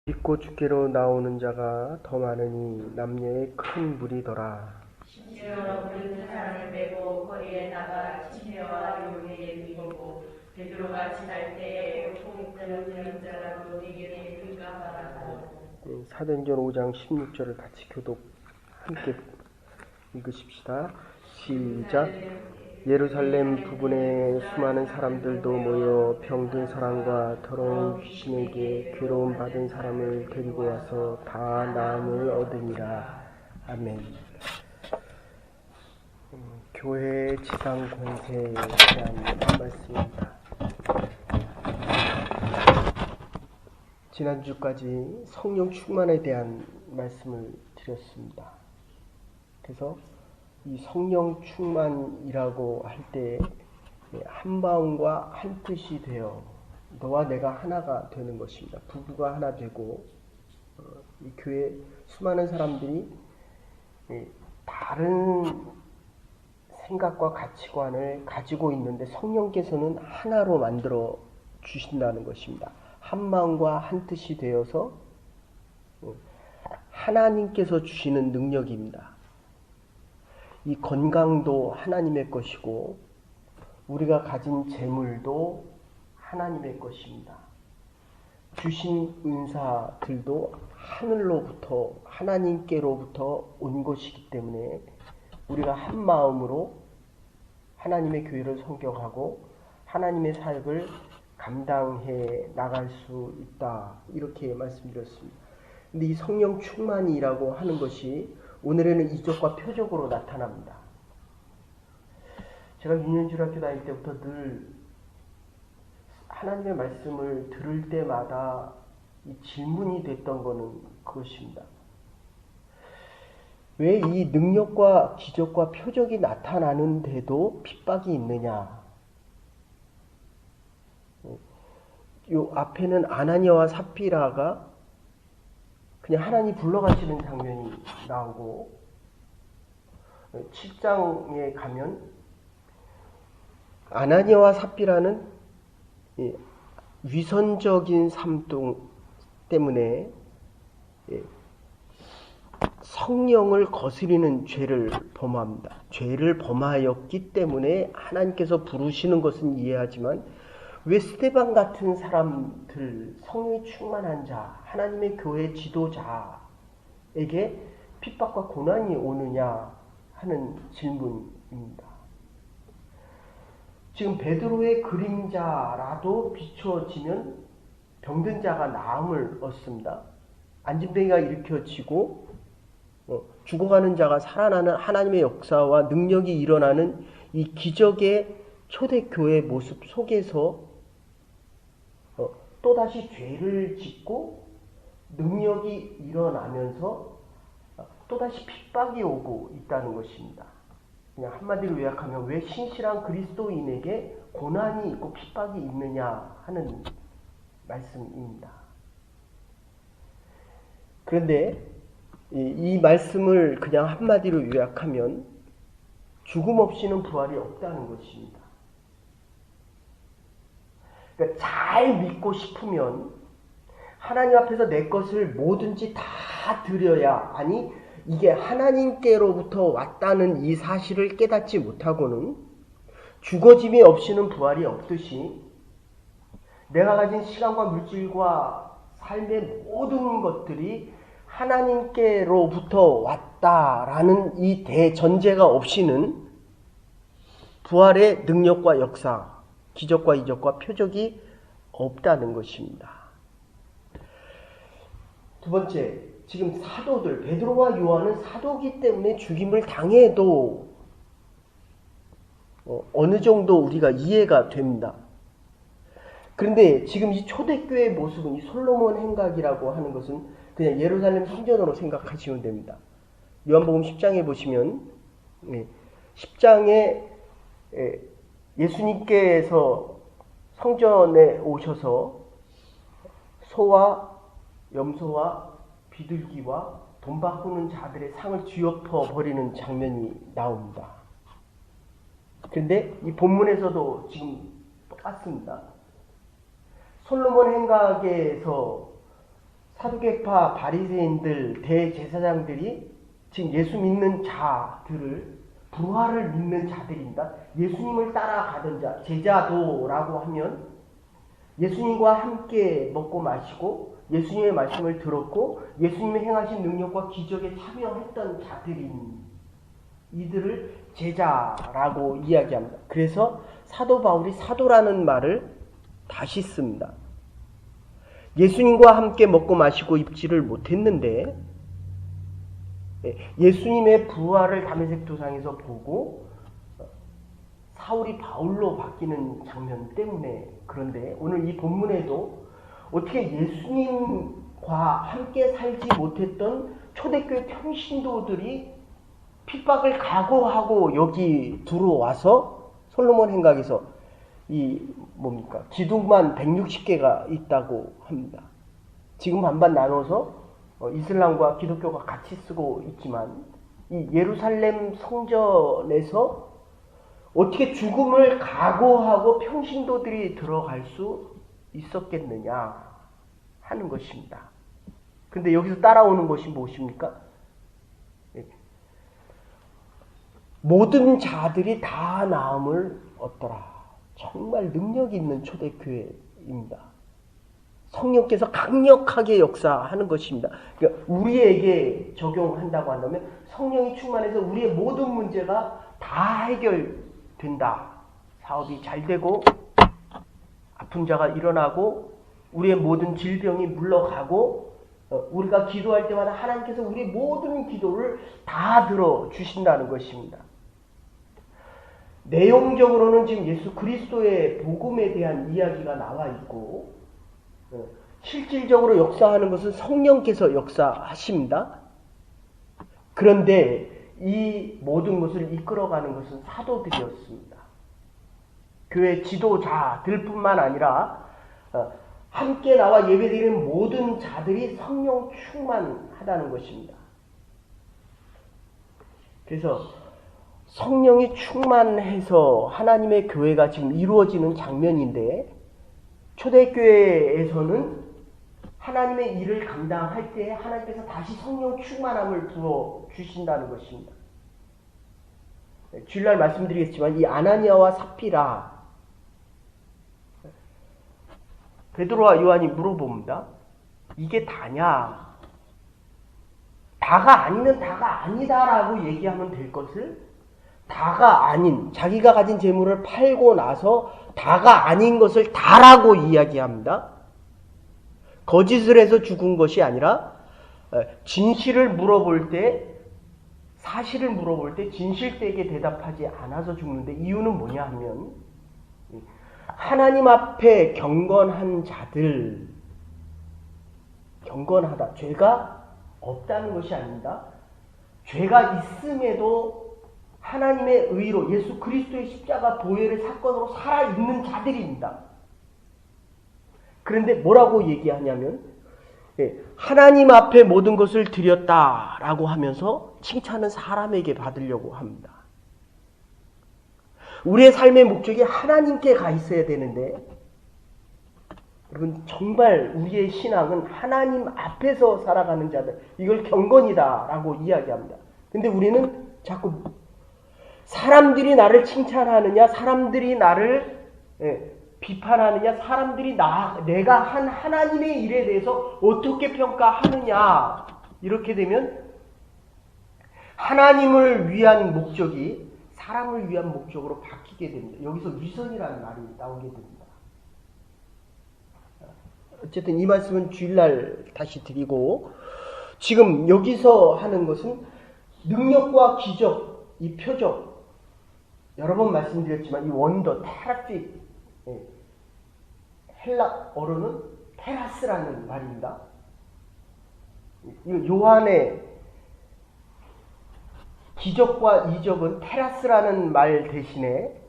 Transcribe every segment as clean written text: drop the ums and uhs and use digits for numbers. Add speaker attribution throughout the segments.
Speaker 1: 믿고 주께로 나오는 자가 더 많으니 남녀의 큰 무리더라.
Speaker 2: 심지어 모든 사람을 메고 거리에 나가 침례와 요리에 누이고 베드로가 지날 때에 통들은 자라도 내게 불가하라고.
Speaker 1: 사도행전 5장 16절을 같이 교독 함께 읽으십시다. 시작. 예루살렘 부근에 수많은 사람들도 모여 병든 사람과 더러운 귀신에게 괴로움 받은 사람을 데리고 와서 다 나음을 얻으니라. 아멘. 교회의 지상 권세에 대한 말씀입니다. 지난주까지 성령 충만에 대한 말씀을 드렸습니다. 그래서 이 성령 충만이라고 할 때 한 마음과 한 뜻이 되어 너와 내가 하나가 되는 것입니다. 부부가 하나 되고 이 교회 수많은 사람들이 다른 생각과 가치관을 가지고 있는데 성령께서는 하나로 만들어 주신다는 것입니다. 한 마음과 한 뜻이 되어서 하나님께서 주시는 능력입니다. 이 건강도 하나님의 것이고 우리가 가진 재물도 하나님의 것입니다. 주신 은사들도 하늘로부터 하나님께로부터 온 것이기 때문에 우리가 한 마음으로 하나님의 교회를 섬겨가고 하나님의 사역을 감당해 나갈 수 있다. 이렇게 말씀드렸습니다. 근데 이 성령 충만이라고 하는 것이 오늘에는 이적과 표적으로 나타납니다. 제가 유년주일학교 다닐 때부터 늘 하나님의 말씀을 들을 때마다 이 질문이 됐던 거는 그것입니다. 왜 이 능력과 기적과 표적이 나타나는데도 핍박이 있느냐? 요 앞에는 아나니아와 삽비라가 그냥 하나님 불러가시는 장면이 나오고 7장에 가면 아나니아와 삽비라는 위선적인 삶 때문에 성령을 거스리는 죄를 범합니다. 죄를 범하였기 때문에 하나님께서 부르시는 것은 이해하지만 왜 스데반 같은 사람들, 성령이 충만한 자, 하나님의 교회 지도자에게 핍박과 고난이 오느냐 하는 질문입니다. 지금 베드로의 그림자라도 비추어지면 병든 자가 나음을 얻습니다. 안진뱅이가 일으켜지고 죽어가는 자가 살아나는 하나님의 역사와 능력이 일어나는 이 기적의 초대교회 모습 속에서 또다시 죄를 짓고 능력이 일어나면서 또다시 핍박이 오고 있다는 것입니다. 그냥 한마디로 요약하면 왜 신실한 그리스도인에게 고난이 있고 핍박이 있느냐 하는 말씀입니다. 그런데 이 말씀을 그냥 한마디로 요약하면 죽음 없이는 부활이 없다는 것입니다. 그러니까 잘 믿고 싶으면 하나님 앞에서 내 것을 뭐든지 다 드려야, 아니 이게 하나님께로부터 왔다는 이 사실을 깨닫지 못하고는 죽어짐이 없이는 부활이 없듯이 내가 가진 시간과 물질과 삶의 모든 것들이 하나님께로부터 왔다라는 이 대전제가 없이는 부활의 능력과 역사, 기적과 이적과 표적이 없다는 것입니다. 두 번째, 지금 사도들, 베드로와 요한은 사도기 때문에 죽임을 당해도 어느 정도 우리가 이해가 됩니다. 그런데 지금 이 초대교회의 모습은 이 솔로몬 행각이라고 하는 것은 그냥 예루살렘 성전으로 생각하시면 됩니다. 요한복음 10장에 보시면 10장에 예수님께서 성전에 오셔서 소와 염소와 비둘기와 돈 바꾸는 자들의 상을 뒤엎어 버리는 장면이 나옵니다. 그런데 이 본문에서도 지금 똑같습니다. 솔로몬 행각에서 사두개파 바리새인들 대제사장들이 지금 예수 믿는 자들을 부활을 믿는 자들입니다. 예수님을 따라가던 자, 제자도라고 하면 예수님과 함께 먹고 마시고 예수님의 말씀을 들었고 예수님의 행하신 능력과 기적에 참여했던 자들인 이들을 제자라고 이야기합니다. 그래서 사도 바울이 사도라는 말을 다시 씁니다. 예수님과 함께 먹고 마시고 입지를 못했는데 예수님의 부활을 다메섹 도상에서 보고 사울이 바울로 바뀌는 장면 때문에 그런데 오늘 이 본문에도 어떻게 예수님과 함께 살지 못했던 초대교회 평신도들이 핍박을 각오하고 여기 들어와서 솔로몬 행각에서 기둥만 160개가 있다고 합니다. 지금 반반 나눠서 이슬람과 기독교가 같이 쓰고 있지만 이 예루살렘 성전에서 어떻게 죽음을 각오하고 평신도들이 들어갈 수 있었겠느냐 하는 것입니다. 그런데 여기서 따라오는 것이 무엇입니까? 모든 자들이 다 나음을 얻더라. 정말 능력 있는 초대교회입니다. 성령께서 강력하게 역사하는 것입니다. 그러니까 우리에게 적용한다고 한다면 성령이 충만해서 우리의 모든 문제가 다 해결된다. 사업이 잘 되고 아픈 자가 일어나고 우리의 모든 질병이 물러가고 우리가 기도할 때마다 하나님께서 우리의 모든 기도를 다 들어주신다는 것입니다. 내용적으로는 지금 예수 그리스도의 복음에 대한 이야기가 나와 있고 실질적으로 역사하는 것은 성령께서 역사하십니다. 그런데 이 모든 것을 이끌어가는 것은 사도들이었습니다. 교회 지도자들뿐만 아니라 함께 나와 예배드리는 모든 자들이 성령 충만하다는 것입니다. 그래서 성령이 충만해서 하나님의 교회가 지금 이루어지는 장면인데 초대교회에서는 하나님의 일을 감당할 때 하나님께서 다시 성령 충만함을 부어주신다는 것입니다. 주일날 말씀드리겠지만 이 아나니아와 삽비라 베드로와 요한이 물어봅니다. 이게 다냐? 다가 아니면 다가 아니다라고 얘기하면 될 것을 다가 아닌 자기가 가진 재물을 팔고 나서 다가 아닌 것을 다라고 이야기합니다. 거짓을 해서 죽은 것이 아니라 진실을 물어볼 때 사실을 물어볼 때 진실되게 대답하지 않아서 죽는데 이유는 뭐냐 하면 하나님 앞에 경건한 자들 경건하다. 죄가 없다는 것이 아닙니다. 죄가 있음에도 하나님의 의로 예수 그리스도의 십자가 보혈의 사건으로 살아있는 자들입니다. 그런데 뭐라고 얘기하냐면 하나님 앞에 모든 것을 드렸다라고 하면서 칭찬은 사람에게 받으려고 합니다. 우리의 삶의 목적이 하나님께 가 있어야 되는데 여러분 정말 우리의 신앙은 하나님 앞에서 살아가는 자들 이걸 경건이다라고 이야기합니다. 근데 우리는 자꾸 사람들이 나를 칭찬하느냐 사람들이 나를 비판하느냐 사람들이 내가 한 하나님의 일에 대해서 어떻게 평가하느냐 이렇게 되면 하나님을 위한 목적이 사람을 위한 목적으로 바뀌게 됩니다. 여기서 위선이라는 말이 나오게 됩니다. 어쨌든 이 말씀은 주일날 다시 드리고 지금 여기서 하는 것은 능력과 기적, 이 표적 여러 번 말씀드렸지만 이 원더, 테라픽 헬라어로는 테라스라는 말입니다. 요한의 기적과 이적은 테라스라는 말 대신에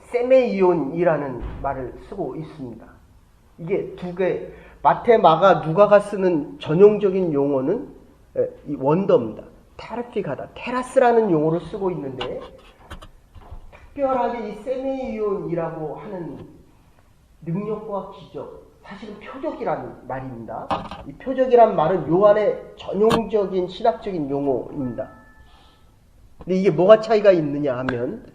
Speaker 1: 세메이온이라는 말을 쓰고 있습니다. 이게 두 개, 마태, 마가, 누가가 쓰는 전용적인 용어는 이 원더입니다. 테라픽하다, 테라스라는 용어를 쓰고 있는데 특별하게 이 세메이온이라고 하는 능력과 기적, 사실은 표적이란 말입니다. 이 표적이란 말은 요한의 전용적인 신학적인 용어입니다. 근데 이게 뭐가 차이가 있느냐 하면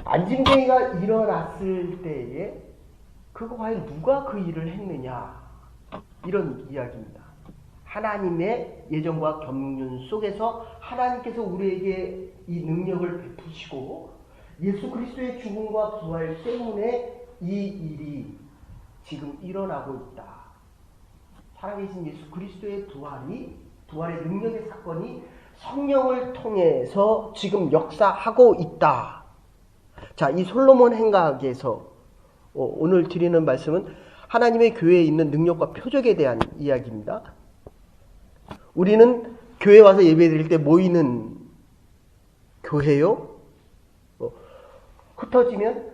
Speaker 1: 안진뱅이가 일어났을 때에 그거 과연 누가 그 일을 했느냐 이런 이야기입니다. 하나님의 예정과 경륜 속에서 하나님께서 우리에게 이 능력을 베푸시고 예수 그리스도의 죽음과 부활 때문에 이 일이 지금 일어나고 있다. 살아계신 예수 그리스도의 부활의 능력의 사건이 성령을 통해서 지금 역사하고 있다. 자, 이 솔로몬 행각에서 오늘 드리는 말씀은 하나님의 교회에 있는 능력과 표적에 대한 이야기입니다. 우리는 교회 와서 예배 드릴 때 모이는 교회요. 흩어지면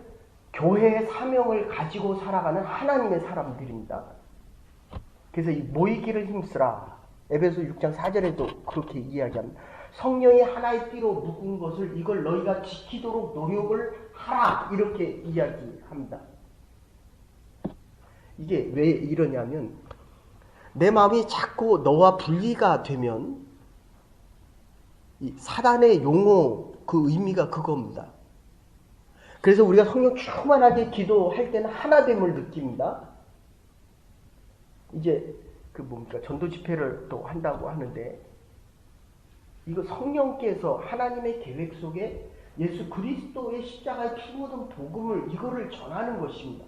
Speaker 1: 교회의 사명을 가지고 살아가는 하나님의 사람들입니다. 그래서 이 모이기를 힘쓰라. 에베소 6장 4절에도 그렇게 이야기합니다. 성령이 하나의 띠로 묶은 것을 이걸 너희가 지키도록 노력을 하라. 이렇게 이야기합니다. 이게 왜 이러냐면 내 마음이 자꾸 너와 분리가 되면 이 사단의 용어 그 의미가 그겁니다. 그래서 우리가 성령 충만하게 기도할 때는 하나됨을 느낍니다. 이제 전도 집회를 또 한다고 하는데 이거 성령께서 하나님의 계획 속에 예수 그리스도의 십자가의 피 묻은 복음을 이거를 전하는 것입니다.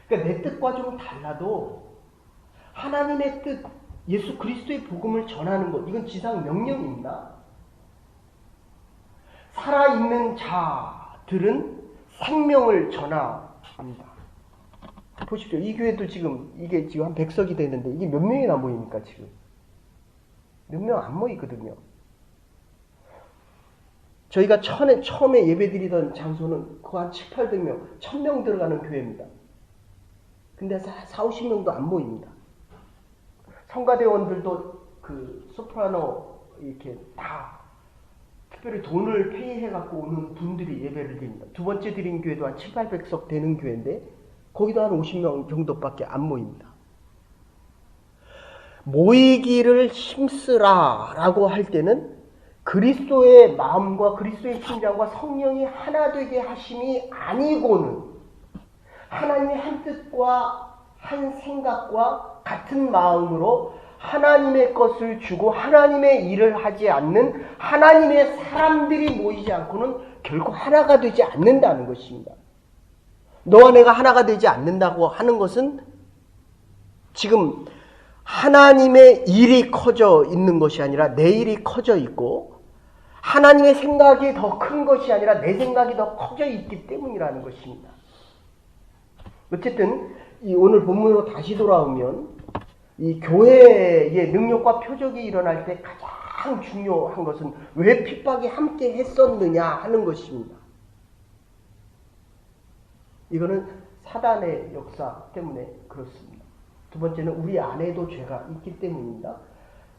Speaker 1: 그러니까 내 뜻과 좀 달라도 하나님의 뜻, 예수 그리스도의 복음을 전하는 것, 이건 지상 명령입니다. 살아있는 자들은 생명을 전합니다. 보십시오. 이 교회도 이게 지금 한 100석이 되는데 이게 몇 명이나 모입니까 지금? 몇 명 안 모이거든요. 저희가 처음에 예배드리던 장소는 그 한 7, 800명, 1000명 들어가는 교회입니다. 근데 4, 50명도 안 모입니다. 성가대원들도 그 소프라노 이렇게 다 특별히 돈을 페이해갖고 오는 분들이 예배를 드립니다. 두 번째 드린 교회도 한 7, 800석 되는 교회인데 거기도 한 50명 정도밖에 안 모입니다. 모이기를 힘쓰라 라고 할 때는 그리스도의 마음과 그리스도의 심장과 성령이 하나 되게 하심이 아니고는 하나님의 한 뜻과 한 생각과 같은 마음으로 하나님의 것을 주고 하나님의 일을 하지 않는 하나님의 사람들이 모이지 않고는 결코 하나가 되지 않는다는 것입니다. 너와 내가 하나가 되지 않는다고 하는 것은 지금 하나님의 일이 커져 있는 것이 아니라 내 일이 커져 있고 하나님의 생각이 더 큰 것이 아니라 내 생각이 더 커져 있기 때문이라는 것입니다. 어쨌든 이 오늘 본문으로 다시 돌아오면 이 교회의 능력과 표적이 일어날 때 가장 중요한 것은 왜 핍박이 함께 했었느냐 하는 것입니다. 이거는 사단의 역사 때문에 그렇습니다. 두 번째는 우리 안에도 죄가 있기 때문입니다.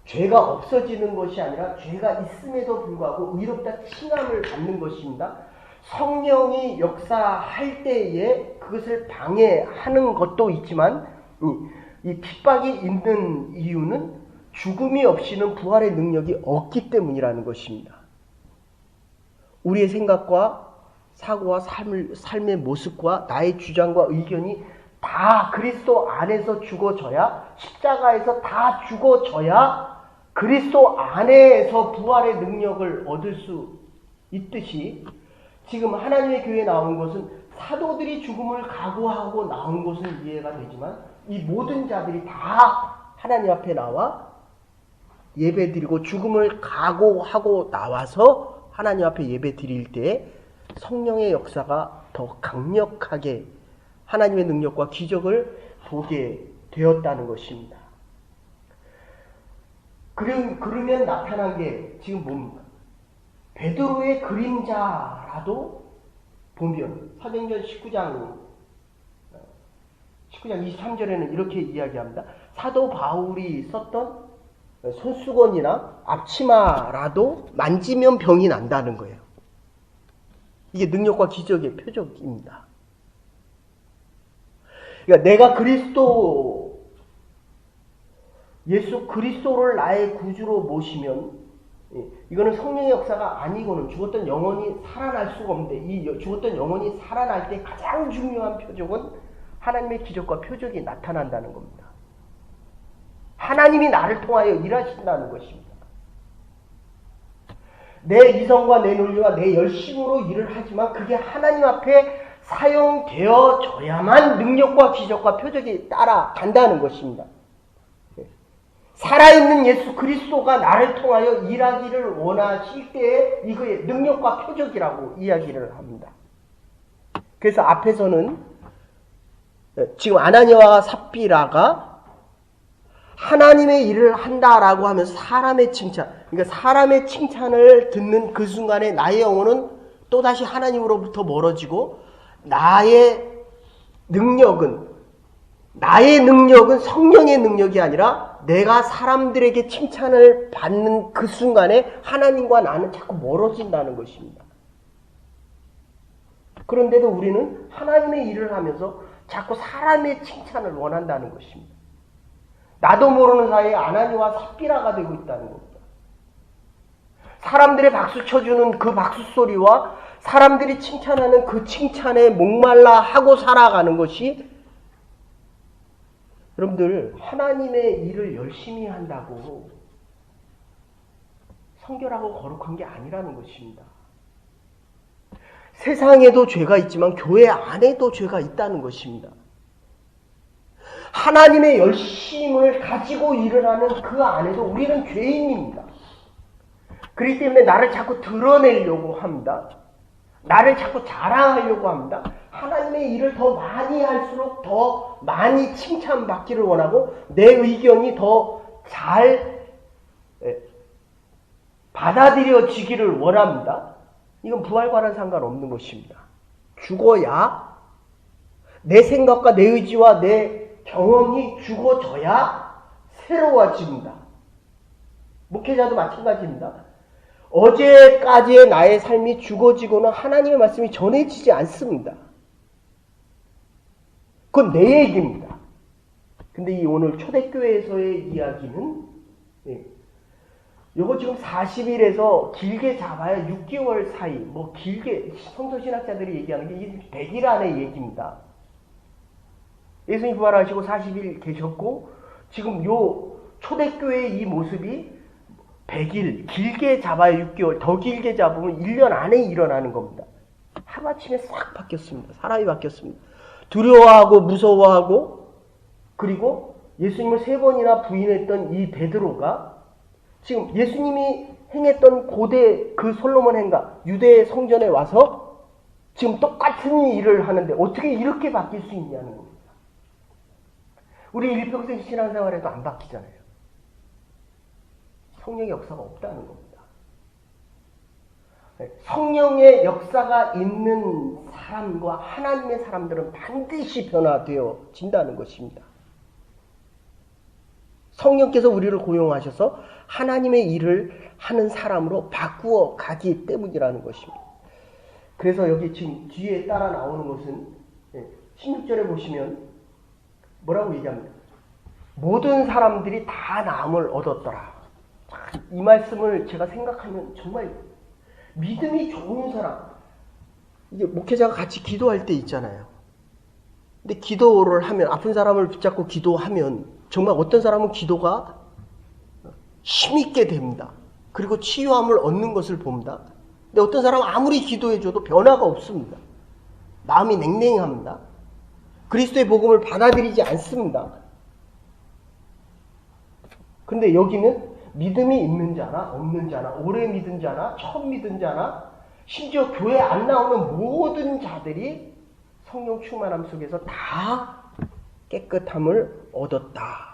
Speaker 1: 죄가 없어지는 것이 아니라 죄가 있음에도 불구하고 의롭다 칭함을 받는 것입니다. 성령이 역사할 때에 그것을 방해하는 것도 있지만 이 핍박이 있는 이유는 죽음이 없이는 부활의 능력이 없기 때문이라는 것입니다. 우리의 생각과 사고와 삶의 모습과 나의 주장과 의견이 다 그리스도 안에서 죽어져야 십자가에서 다 죽어져야 그리스도 안에서 부활의 능력을 얻을 수 있듯이 지금 하나님의 교회에 나온 것은 사도들이 죽음을 각오하고 나온 것은 이해가 되지만 이 모든 자들이 다 하나님 앞에 나와 예배드리고 죽음을 각오하고 나와서 하나님 앞에 예배드릴 때 성령의 역사가 더 강력하게 하나님의 능력과 기적을 보게 되었다는 것입니다. 그러면 나타난 게 지금 뭡니까? 베드로의 그림자라도 보면 사도행전 19장 23절에는 이렇게 이야기합니다. 사도 바울이 썼던 손수건이나 앞치마라도 만지면 병이 난다는 거예요. 이게 능력과 기적의 표적입니다. 그러니까 내가 예수 그리스도를 나의 구주로 모시면, 이거는 성령의 역사가 아니고는 죽었던 영혼이 살아날 수가 없는데, 이 죽었던 영혼이 살아날 때 가장 중요한 표적은 하나님의 기적과 표적이 나타난다는 겁니다. 하나님이 나를 통하여 일하신다는 것입니다. 내 이성과 내 논리와 내 열심으로 일을 하지만 그게 하나님 앞에 사용되어져야만 능력과 기적과 표적이 따라간다는 것입니다. 살아있는 예수 그리스도가 나를 통하여 일하기를 원하실 때에 이거의 능력과 표적이라고 이야기를 합니다. 그래서 앞에서는 지금 아나니아와 삽비라가 하나님의 일을 한다라고 하면서 사람의 칭찬, 그러니까 사람의 칭찬을 듣는 그 순간에 나의 영혼은 또다시 하나님으로부터 멀어지고 나의 능력은 성령의 능력이 아니라 내가 사람들에게 칭찬을 받는 그 순간에 하나님과 나는 자꾸 멀어진다는 것입니다. 그런데도 우리는 하나님의 일을 하면서 자꾸 사람의 칭찬을 원한다는 것입니다. 나도 모르는 사이에 아나니아와 삽비라가 되고 있다는 겁니다. 사람들의 박수 쳐주는 그 박수 소리와 사람들이 칭찬하는 그 칭찬에 목말라 하고 살아가는 것이, 여러분들, 하나님의 일을 열심히 한다고 성결하고 거룩한 게 아니라는 것입니다. 세상에도 죄가 있지만 교회 안에도 죄가 있다는 것입니다. 하나님의 열심을 가지고 일을 하는 그 안에도 우리는 죄인입니다. 그렇기 때문에 나를 자꾸 드러내려고 합니다. 나를 자꾸 자랑하려고 합니다. 하나님의 일을 더 많이 할수록 더 많이 칭찬받기를 원하고 내 의견이 더 잘 받아들여지기를 원합니다. 이건 부활과는 상관없는 것입니다. 죽어야 내 생각과 내 의지와 내 경험이 죽어져야 새로워집니다. 목회자도 마찬가지입니다. 어제까지의 나의 삶이 죽어지고는 하나님의 말씀이 전해지지 않습니다. 그건 내 얘기입니다. 근데 이 오늘 초대교회에서의 이야기는, 요거 지금 40일에서 길게 잡아야 6개월 사이, 길게 성서신학자들이 얘기하는 게 100일 안의 얘기입니다. 예수님 부활하시고 40일 계셨고 지금 요 초대교회의 이 모습이 100일, 길게 잡아야 6개월, 더 길게 잡으면 1년 안에 일어나는 겁니다. 하루아침에 싹 바뀌었습니다. 사람이 바뀌었습니다. 두려워하고 무서워하고, 그리고 예수님을 3번이나 부인했던 이 베드로가 지금 예수님이 행했던 고대 그 솔로몬 행가, 유대 성전에 와서 지금 똑같은 일을 하는데 어떻게 이렇게 바뀔 수 있냐는 겁니다. 우리 일평생 신앙생활에도 안 바뀌잖아요. 성령의 역사가 없다는 겁니다. 성령의 역사가 있는 사람과 하나님의 사람들은 반드시 변화되어진다는 것입니다. 성령께서 우리를 고용하셔서 하나님의 일을 하는 사람으로 바꾸어 가기 때문이라는 것입니다. 그래서 여기 지금 뒤에 따라 나오는 것은 16절에 보시면 뭐라고 얘기합니까? 모든 사람들이 다 나음을 얻었더라. 이 말씀을 제가 생각하면 정말 믿음이 좋은 사람, 이게 목회자가 같이 기도할 때 있잖아요. 근데 기도를 하면, 아픈 사람을 붙잡고 기도하면 정말 어떤 사람은 기도가 힘있게 됩니다. 그리고 치유함을 얻는 것을 봅니다. 근데 어떤 사람은 아무리 기도해줘도 변화가 없습니다. 마음이 냉랭합니다. 그리스도의 복음을 받아들이지 않습니다. 근데 여기는 믿음이 있는 자나 없는 자나, 오래 믿은 자나 처음 믿은 자나, 심지어 교회 안 나오는 모든 자들이 성령 충만함 속에서 다 깨끗함을 얻었다.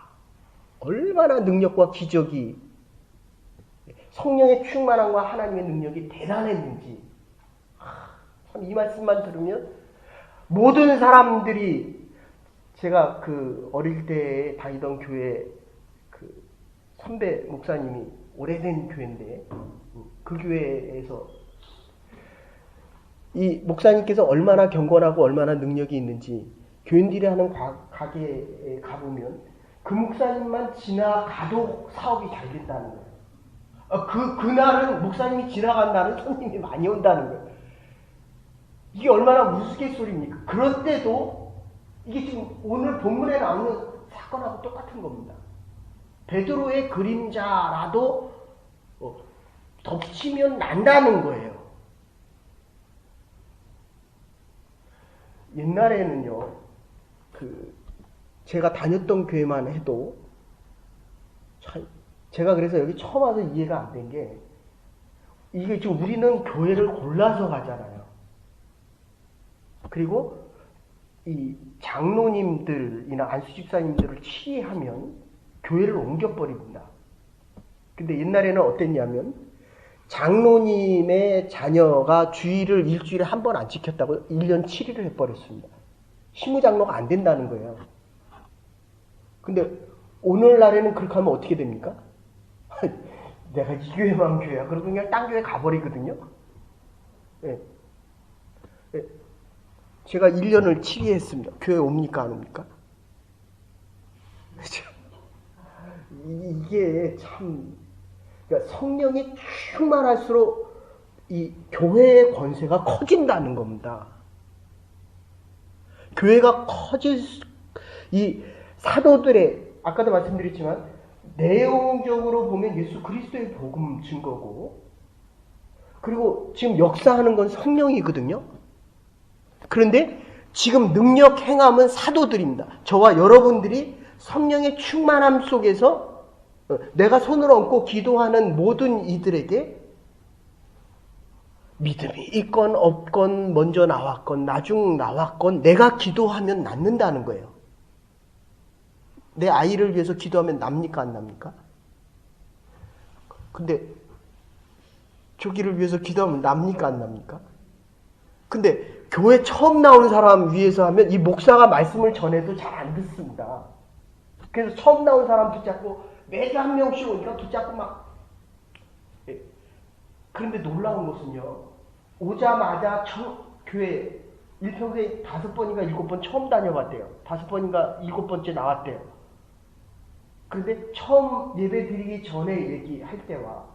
Speaker 1: 얼마나 능력과 기적이, 성령의 충만함과 하나님의 능력이 대단했는지, 참 이 말씀만 들으면 모든 사람들이, 제가 그 어릴 때 다니던 교회 그 선배 목사님이, 오래된 교회인데 그 교회에서 이 목사님께서 얼마나 경건하고 얼마나 능력이 있는지 교인들이 하는 가게에 가보면 그 목사님만 지나가도 사업이 잘 된다는 거예요. 그날은 목사님이 지나간 날은 손님이 많이 온다는 거예요. 이게 얼마나 우스갯소리입니까? 그럴 때도 이게 지금 오늘 본문에 나오는 사건하고 똑같은 겁니다. 베드로의 그림자라도 덮치면 난다는 거예요. 옛날에는요, 제가 다녔던 교회만 해도, 제가 그래서 여기 처음 와서 이해가 안 된 게, 이게 지금 우리는 교회를 골라서 가잖아요. 그리고 이 장로님들이나 안수집사님들을 치리하면 교회를 옮겨버립니다. 근데 옛날에는 어땠냐면, 장로님의 자녀가 주일을 일주일에 한 번 안 지켰다고 1년 7일을 해버렸습니다. 시무장로가 안 된다는 거예요. 근데 오늘날에는 그렇게 하면 어떻게 됩니까? 내가 이 교회만 교회야. 그러고 그냥 딴 교회 가버리거든요. 네. 네. 제가 1년을 7위 했습니다. 교회 옵니까 안 옵니까? 이게 참, 그러니까 성령이 충만할수록 이 교회의 권세가 커진다는 겁니다. 교회가 이 사도들의, 아까도 말씀드렸지만 내용적으로 보면 예수 그리스도의 복음 증거고, 그리고 지금 역사하는 건 성령이거든요. 그런데 지금 능력 행함은 사도들입니다. 저와 여러분들이 성령의 충만함 속에서 내가 손을 얹고 기도하는 모든 이들에게 믿음이 있건 없건 먼저 나왔건 나중 나왔건 내가 기도하면 낫는다는 거예요. 내 아이를 위해서 기도하면 납니까 안 납니까? 근데 저기를 위해서 기도하면 납니까 안 납니까? 근데 교회 처음 나오는 사람 위해서 하면 이 목사가 말씀을 전해도 잘 안 듣습니다. 그래서 처음 나온 사람 붙잡고 매주 한 명씩 오니까 붙잡고 막. 그런데 놀라운 것은요, 오자마자 교회 일평생 5번인가 7번 처음 다녀봤대요. 5번인가 7번째 나왔대요. 그런데 처음 예배 드리기 전에 얘기할 때와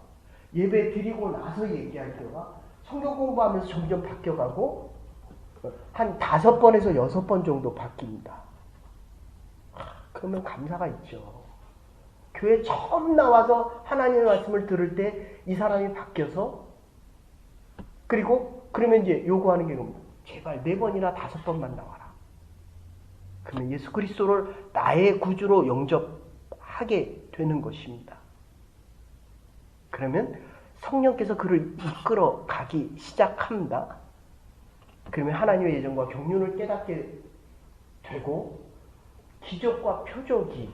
Speaker 1: 예배 드리고 나서 얘기할 때와 성경 공부하면서 점점 바뀌어가고 한 5번에서 6번 정도 바뀝니다. 그러면 감사가 있죠. 교회 처음 나와서 하나님의 말씀을 들을 때 이 사람이 바뀌어서, 그리고 그러면 이제 요구하는 게 겁니다. 제발 4번이나 5번만 나와라. 그러면 예수 그리스도를 나의 구주로 영접하게 되는 것입니다. 그러면 성령께서 그를 이끌어 가기 시작합니다. 그러면 하나님의 예정과 경륜을 깨닫게 되고 기적과 표적이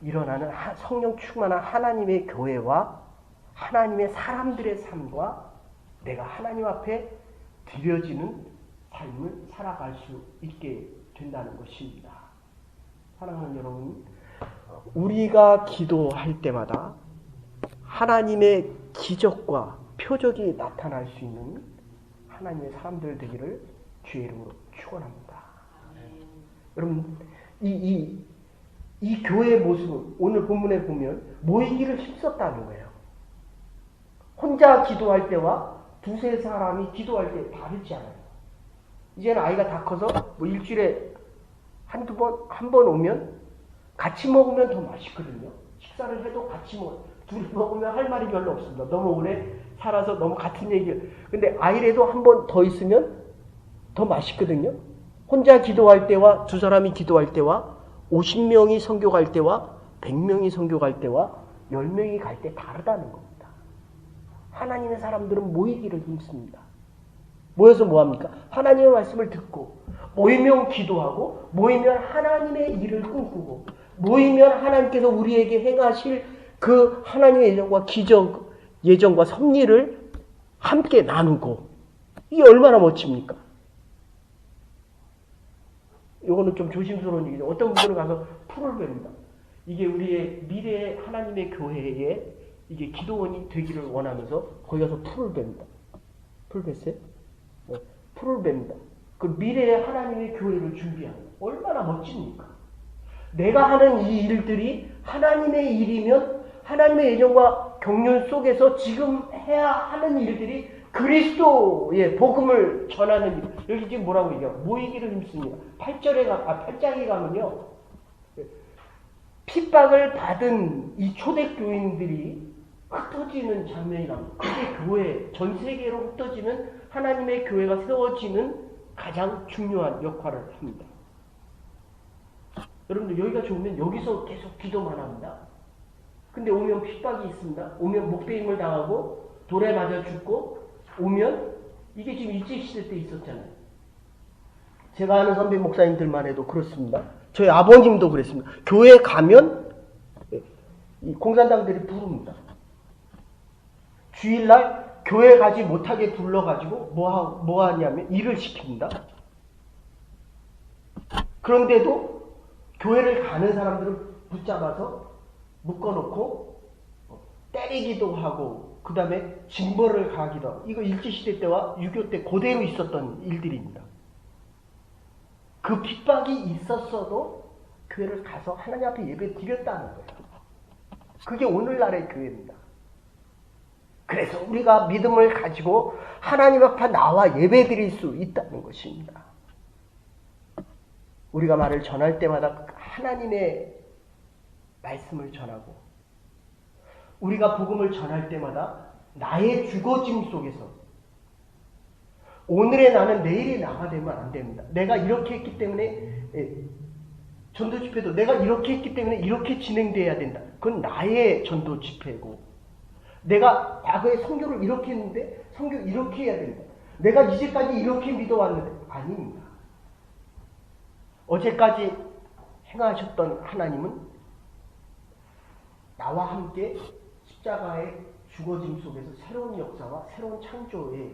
Speaker 1: 일어나는 성령 충만한 하나님의 교회와 하나님의 사람들의 삶과 내가 하나님 앞에 드려지는 삶을 살아갈 수 있게 된다는 것입니다. 사랑하는 여러분, 우리가 기도할 때마다 하나님의 기적과 표적이 나타날 수 있는 하나님의 사람들 되기를 주의 이름으로 축원합니다. 여러분, 이 교회의 모습은 오늘 본문에 보면 모이기를 힘썼다는 거예요. 혼자 기도할 때와 두세 사람이 기도할 때 다르지 않아요. 이제는 아이가 다 커서 뭐 일주일에 한 번 오면 같이 먹으면 더 맛있거든요. 식사를 해도 같이 둘이 먹으면 할 말이 별로 없습니다. 너무 오래 살아서 너무 같은 얘기를. 근데 아이라도 한 번 더 있으면 더 맛있거든요. 혼자 기도할 때와 두 사람이 기도할 때와 50명이 선교 갈 때와 100명이 선교 갈 때와 10명이 갈 때 다르다는 겁니다. 하나님의 사람들은 모이기를 힘씁니다. 모여서 뭐합니까? 하나님의 말씀을 듣고, 모이면 기도하고, 모이면 하나님의 일을 꿈꾸고, 모이면 하나님께서 우리에게 행하실 그 하나님의 예정과 기적, 예정과 섭리를 함께 나누고, 이게 얼마나 멋집니까? 이거는 좀 조심스러운 얘기죠. 어떤 분들은 가서 풀을 뺍니다. 이게 우리의 미래의 하나님의 교회에 이게 기도원이 되기를 원하면서 거기 가서 풀을 뺍니다. 풀 뺐어요? 네. 풀을 뺍니다. 그 미래의 하나님의 교회를 준비하는 얼마나 멋집니까? 내가 하는 이 일들이 하나님의 일이면 하나님의 예정과 경륜 속에서 지금 해야 하는 일들이 그리스도의 복음을 전하는 일. 여기 지금 뭐라고 얘기해요? 모이기를 힘씁니다. 8장에 가면요. 핍박을 받은 이 초대교인들이 흩어지는 장면이 나옵니다. 그게 교회, 전 세계로 흩어지는 하나님의 교회가 세워지는 가장 중요한 역할을 합니다. 여러분들 여기가 좋으면 여기서 계속 기도만 합니다. 근데 오면 핍박이 있습니다. 오면 목배임을 당하고 돌에 맞아 죽고 오면 이게 지금 일제시대 때 있었잖아요. 제가 아는 선배 목사님들만 해도 그렇습니다. 저희 아버님도 그랬습니다. 교회 가면 이 공산당들이 부릅니다. 주일날 교회 가지 못하게 불러가지고 뭐 하냐면 일을 시킵니다. 그런데도 교회를 가는 사람들을 붙잡아서 묶어놓고 때리기도 하고 그 다음에 징벌을 가하기도 하고 이거 일제시대 때와 6.25 때 그대로 있었던 일들입니다. 그 핍박이 있었어도 교회를 가서 하나님 앞에 예배 드렸다는 거예요. 그게 오늘날의 교회입니다. 그래서 우리가 믿음을 가지고 하나님 앞에 나와 예배 드릴 수 있다는 것입니다. 우리가 말을 전할 때마다 하나님의 말씀을 전하고 우리가 복음을 전할 때마다 나의 죽어짐 속에서 오늘의 나는 내일의 나가 되면 안 됩니다. 내가 이렇게 했기 때문에 전도 집회도 내가 이렇게 했기 때문에 이렇게 진행돼야 된다. 그건 나의 전도 집회고 내가 과거에 선교를 이렇게 했는데 선교 이렇게 해야 된다. 내가 이제까지 이렇게 믿어왔는데 아닙니다. 어제까지 행하셨던 하나님은 나와 함께 십자가의 죽어짐 속에서 새로운 역사와 새로운 창조의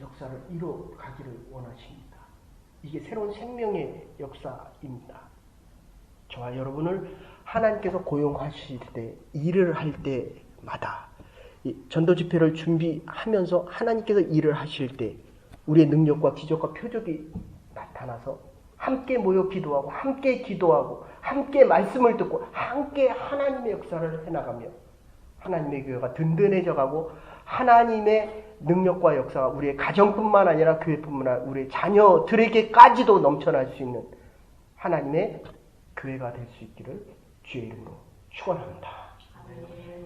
Speaker 1: 역사를 이뤄가기를 원하십니다. 이게 새로운 생명의 역사입니다. 저와 여러분을 하나님께서 고용하실 때, 일을 할 때마다 이 전도 집회를 준비하면서 하나님께서 일을 하실 때 우리의 능력과 기적과 표적이 나타나서 함께 모여 기도하고 함께 말씀을 듣고 함께 하나님의 역사를 해나가며 하나님의 교회가 든든해져가고 하나님의 능력과 역사가 우리의 가정뿐만 아니라 교회뿐만 아니라 우리의 자녀들에게까지도 넘쳐날 수 있는 하나님의 교회가 될 수 있기를 주의 이름으로 축원합니다.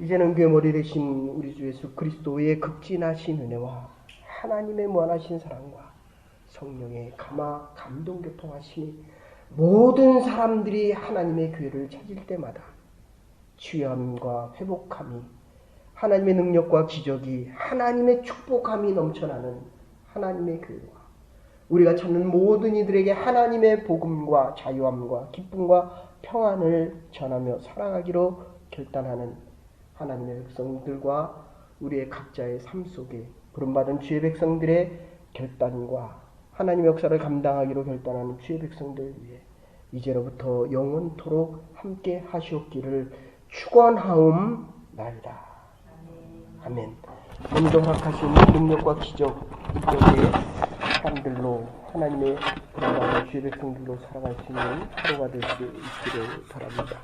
Speaker 1: 이제는 교회 머리 되신 우리 주 예수 그리스도의 극진하신 은혜와 하나님의 무한하신 사랑과 성령의 감동 교통하시니 모든 사람들이 하나님의 교회를 찾을 때마다 치유함과 회복함이 하나님의 능력과 기적이 하나님의 축복함이 넘쳐나는 하나님의 교회와 우리가 찾는 모든 이들에게 하나님의 복음과 자유함과 기쁨과 평안을 전하며 살아가기로 결단하는 하나님의 백성들과 우리의 각자의 삶 속에 부름받은 주의 백성들의 결단과 하나님의 역사를 감당하기로 결단하는 주의 백성들 위해 이제로부터 영원토록 함께 하시옵기를 축원하옵나이다. 아멘. 오늘도 허락하신 능력과 기적 이적의 사람들로 하나님의 부름받은 주의 백성들로 살아갈 수 있는 하루가 될 수 있기를 바랍니다.